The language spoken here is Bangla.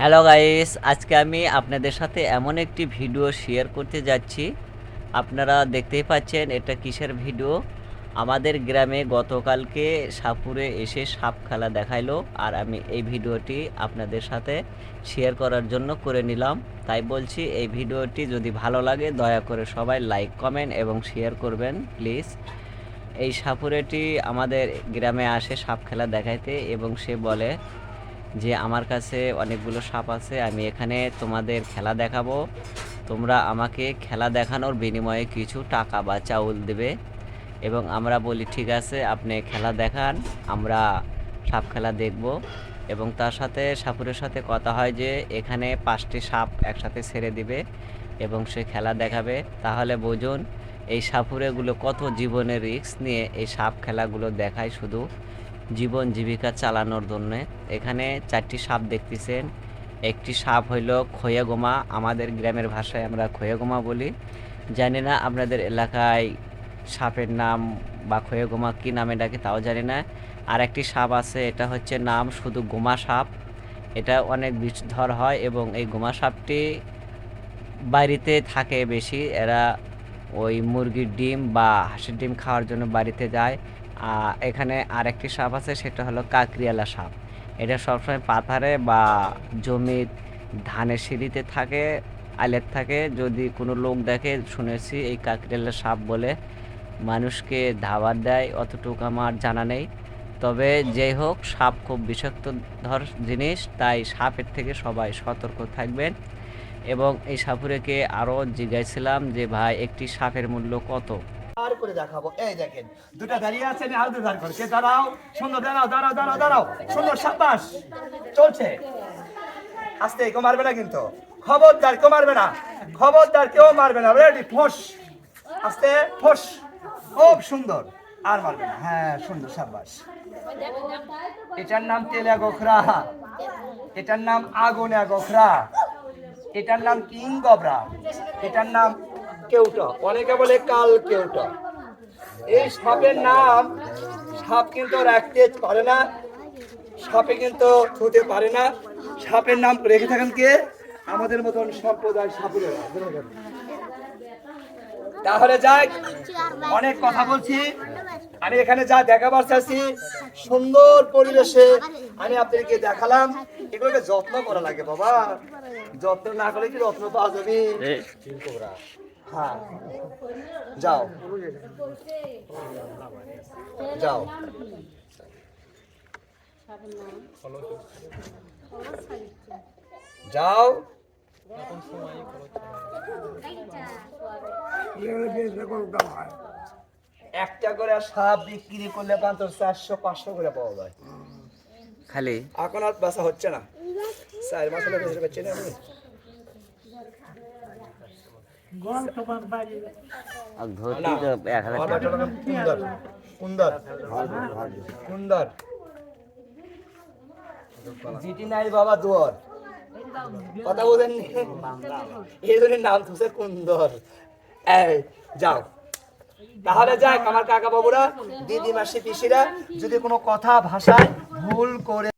হ্যালো গাইস, আজকে আমি আপনাদের সাথে এমন একটি ভিডিও শেয়ার করতে যাচ্ছি। আপনারা দেখতেই পাচ্ছেন এটা কিসের ভিডিও। আমাদের গ্রামে গতকালকে সাপুরে এসে সাপ খেলা দেখাইলো, আর আমি এই ভিডিওটি আপনাদের সাথে শেয়ার করার জন্য করে নিলাম। তাই বলছি, এই ভিডিওটি যদি ভালো লাগে দয়া করে সবাই লাইক, কমেন্ট এবং শেয়ার করবেন প্লিজ। এই সাপুরেটি আমাদের গ্রামে আসে সাপ খেলা দেখাইতে এবং সে বলে যে আমার কাছে অনেকগুলো সাপ আছে, আমি এখানে তোমাদের খেলা দেখাবো, তোমরা আমাকে খেলা দেখানোর বিনিময়ে কিছু টাকা বা চাউল দেবে। এবং আমরা বলি ঠিক আছে, আপনি খেলা দেখান, আমরা সাপ খেলা দেখব। এবং তার সাথে সাপুরের সাথে কথা হয় যে এখানে 5টি সাপ একসাথে ছেড়ে দিবে এবং সে খেলা দেখাবে। তাহলে বুঝুন এই সাপুরেগুলো কত জীবনের রিস্ক নিয়ে এই সাপ খেলাগুলো দেখায় শুধু জীবন জীবিকা চালানোর জন্য। এখানে 4টি সাপ দেখতেছেন। একটি সাপ হইল খয়েগোমা, আমাদের গ্রামের ভাষায় আমরা খয়েগোমা বলি। জানি না আপনাদের এলাকায় সাপের নাম বা খয়েগোমা কী নামে ডাকে তাও জানি না। আর একটি সাপ আছে, এটা হচ্ছে নাম শুধু গোমা সাপ। এটা অনেক বিষধর হয় এবং এই গোমা সাপটি বাড়িতে থাকে বেশি। এরা ওই মুরগির ডিম বা হাঁসের ডিম খাওয়ার জন্য বাড়িতে যায়। এখানে আরেকটি সাপ আছে, সেটা হলো কাকরিয়ালা সাপ। এটা সবসময় পাথারে বা জমির ধানের সিঁড়িতে থাকে, আলের থাকে। যদি কোনো লোক দেখে, শুনেছি এই কাকরিয়ালা সাপ বলে মানুষকে ধাওয়ার দেয়, অতটুকু আমার জানা নেই। তবে যেই হোক, সাপ খুব বিষাক্ত ধর জিনিস, তাই সাপের থেকে সবাই সতর্ক থাকবেন। এবং এই সাপুরেকে আরও জিজ্ঞাসছিলাম যে ভাই একটি সাপের মূল্য কত। আর করে দেখাবো। এই দেখেন, দুটা দাঁড়িয়ে আছে, আর দুটো দাঁড় করে। কে দাঁড়াও, সুন্দর, দাঁড়াও দাঁড়াও দাঁড়াও দাঁড়াও, সুন্দর, সাবাস। চলছে, আস্তে, কেউ মারবে না কিন্তু, খবরদার কেউ মারবে না, খবরদার কেউ মারবে না। রেডি, ফোস, আস্তে, ফোস, খুব সুন্দর, আর মারবে না। হ্যাঁ, সুন্দর, সাবাস। এটার নাম তেলা গোখরা, এটার নাম আগুনে গোখরা, এটার নাম কিং গবরা, এটার নাম কেউটা, অনেকে বলে কাল কেউটা। এই সাপের নাম, সাপ কিন্তু রাখতে পারে না, সাপে কিন্তু ছুঁতে পারে না। সাপের নাম রেখে থাকেন কে? আমাদের মতন সম্প্রদায় সাপুরেরা। তাহলে যাই, অনেক কথা বলছি, আমি এখানে যা দেখাবার চাইছি সুন্দর পরিবেশে আমি আপনাদেরকে দেখালাম। এগুলোকে যত্ন করা লাগে বাবা, যত্ন না করলে কি রত্ন পাওয়া যাবে? হ্যাঁ, যাও যাও, যাও। একটা করে সাপ বিক্রি করলে 400-500 করে পাওয়া যায় খালি। এখন আর বেচা হচ্ছে না, 4 মাস হলে বেচতে পারছি না আমি। সুন্দর সুন্দর সুন্দর, জিটি নাই বাবা দুয়ার, কথা বলেন, এই জনের নাম তো কুন্দর। এই যাও, তাহলে যাক আমার কাকা বাবুরা, দিদি মাসি পিসিরা, যদি কোনো কথা ভাষায় ভুল করে